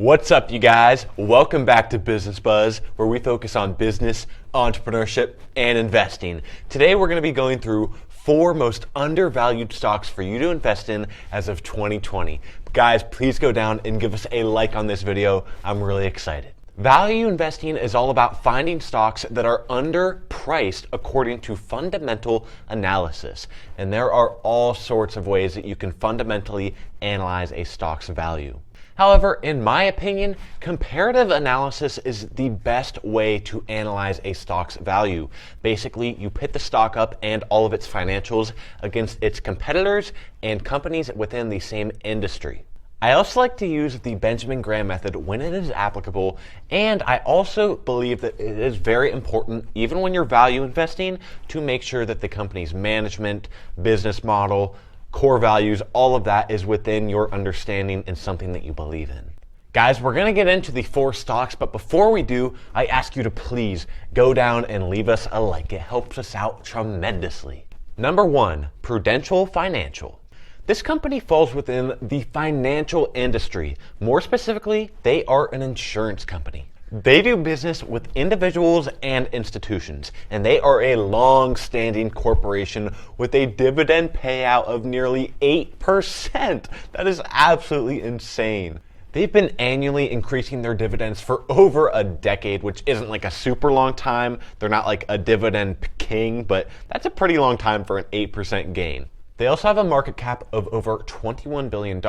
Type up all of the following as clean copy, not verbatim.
What's up, you guys? Welcome back to Business Buzz, where we focus on business, entrepreneurship, and investing. Today, we're going to be going through 4 most undervalued stocks for you to invest in as of 2020. Guys, please go down and give us a like on this video. I'm really excited. Value investing is all about finding stocks that are underpriced according to fundamental analysis. And there are all sorts of ways that you can fundamentally analyze a stock's value. However, in my opinion, comparative analysis is the best way to analyze a stock's value. Basically, you pit the stock up and all of its financials against its competitors and companies within the same industry. I also like to use the Benjamin Graham method when it is applicable, and I also believe that it is very important, even when you're value investing, to make sure that the company's management, business model, core values, all of that is within your understanding and something that you believe in. Guys, we're going to get into the 4 stocks, but before we do, I ask you to please go down and leave us a like. It helps us out tremendously. Number 1, Prudential Financial. This company falls within the financial industry. More specifically, they are an insurance company. They do business with individuals and institutions, and they are a long-standing corporation with a dividend payout of nearly 8%. That is absolutely insane. They've been annually increasing their dividends for over a decade, which isn't like a super long time. They're not like a dividend king, but that's a pretty long time for an 8% gain. They also have a market cap of over $21 billion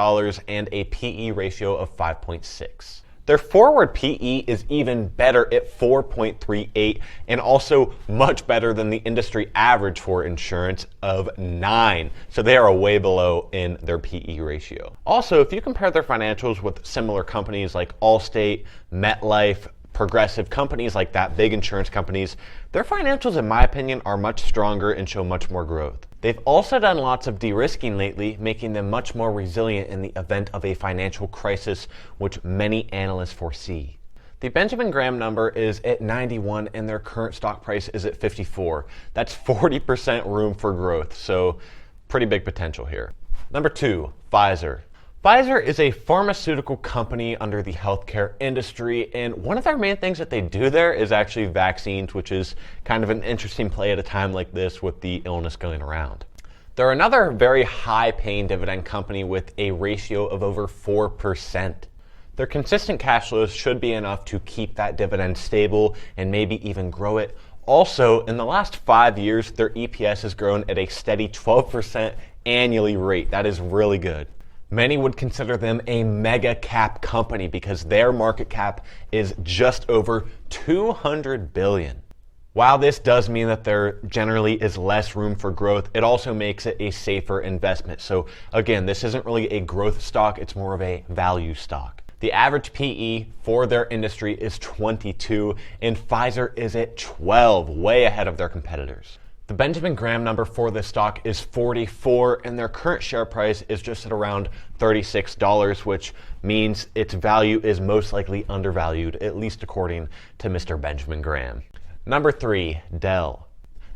and a PE ratio of 5.6. Their forward PE is even better at 4.38 and also much better than the industry average for insurance of 9. So they are way below in their PE ratio. Also, if you compare their financials with similar companies like Allstate, MetLife, Progressive, companies like that, big insurance companies, their financials, in my opinion, are much stronger and show much more growth. They've also done lots of de-risking lately, making them much more resilient in the event of a financial crisis, which many analysts foresee. The Benjamin Graham number is at 91 and their current stock price is at 54. That's 40% room for growth, so pretty big potential here. Number 2, Pfizer. Pfizer is a pharmaceutical company under the healthcare industry, and one of their main things that they do there is actually vaccines, which is kind of an interesting play at a time like this with the illness going around. They're another very high-paying dividend company with a ratio of over 4%. Their consistent cash flows should be enough to keep that dividend stable and maybe even grow it. Also, in the last 5 years, their EPS has grown at a steady 12% annually rate. That is really good. Many would consider them a mega cap company because their market cap is just over $200 billion. While this does mean that there generally is less room for growth, it also makes it a safer investment. So again, this isn't really a growth stock, it's more of a value stock. The average PE for their industry is 22, and Pfizer is at 12, way ahead of their competitors. The Benjamin Graham number for this stock is 44, and their current share price is just at around $36, which means its value is most likely undervalued, at least according to Mr. Benjamin Graham. Number 3, Dell.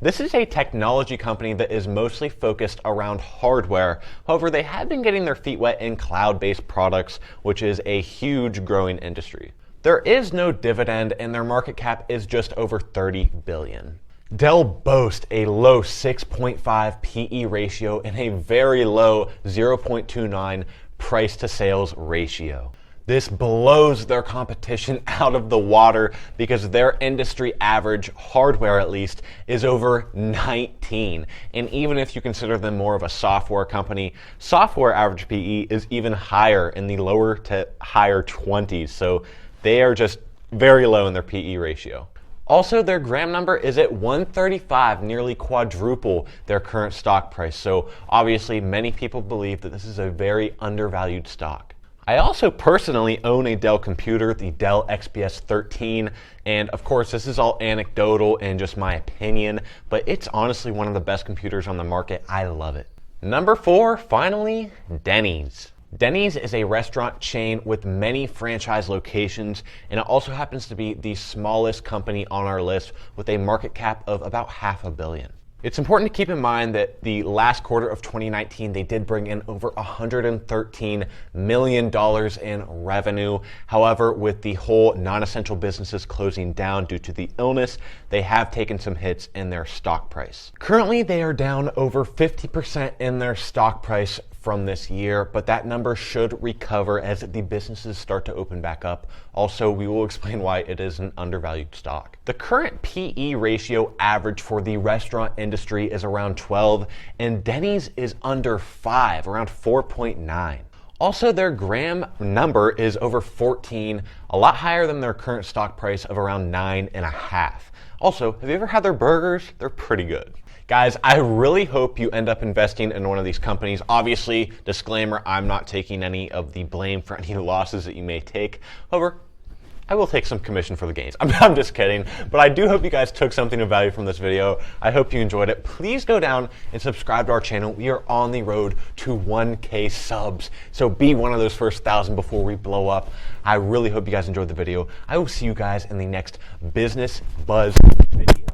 This is a technology company that is mostly focused around hardware. However, they have been getting their feet wet in cloud-based products, which is a huge growing industry. There is no dividend, and their market cap is just over $30 billion. Dell boasts a low 6.5 PE ratio and a very low 0.29 price to sales ratio. This blows their competition out of the water because their industry average, hardware at least, is over 19. And even if you consider them more of a software company, software average PE is even higher in the lower to higher 20s. So they are just very low in their PE ratio. Also, their Graham number is at 135, nearly quadruple their current stock price. So obviously, many people believe that this is a very undervalued stock. I also personally own a Dell computer, the Dell XPS 13, and of course, this is all anecdotal and just my opinion, but it's honestly one of the best computers on the market. I love it. Number 4, finally, Dennys. Dennys is a restaurant chain with many franchise locations, and it also happens to be the smallest company on our list with a market cap of about $500 million. It's important to keep in mind that the last quarter of 2019, they did bring in over $113 million in revenue. However, with the whole non-essential businesses closing down due to the illness, they have taken some hits in their stock price. Currently, they are down over 50% in their stock price from this year, but that number should recover as the businesses start to open back up. Also, we will explain why it is an undervalued stock. The current PE ratio average for the restaurant industry is around 12, and Dennys is under 5, around 4.9. Also, their gram number is over 14, a lot higher than their current stock price of around 9.5. Also, have you ever had their burgers? They're pretty good. Guys, I really hope you end up investing in one of these companies. Obviously, disclaimer, I'm not taking any of the blame for any losses that you may take. However, I will take some commission for the gains. I'm just kidding, but I do hope you guys took something of value from this video. I hope you enjoyed it. Please go down and subscribe to our channel. We are on the road to 1K subs, so be one of those first 1,000 before we blow up. I really hope you guys enjoyed the video. I will see you guys in the next Business Buzz video.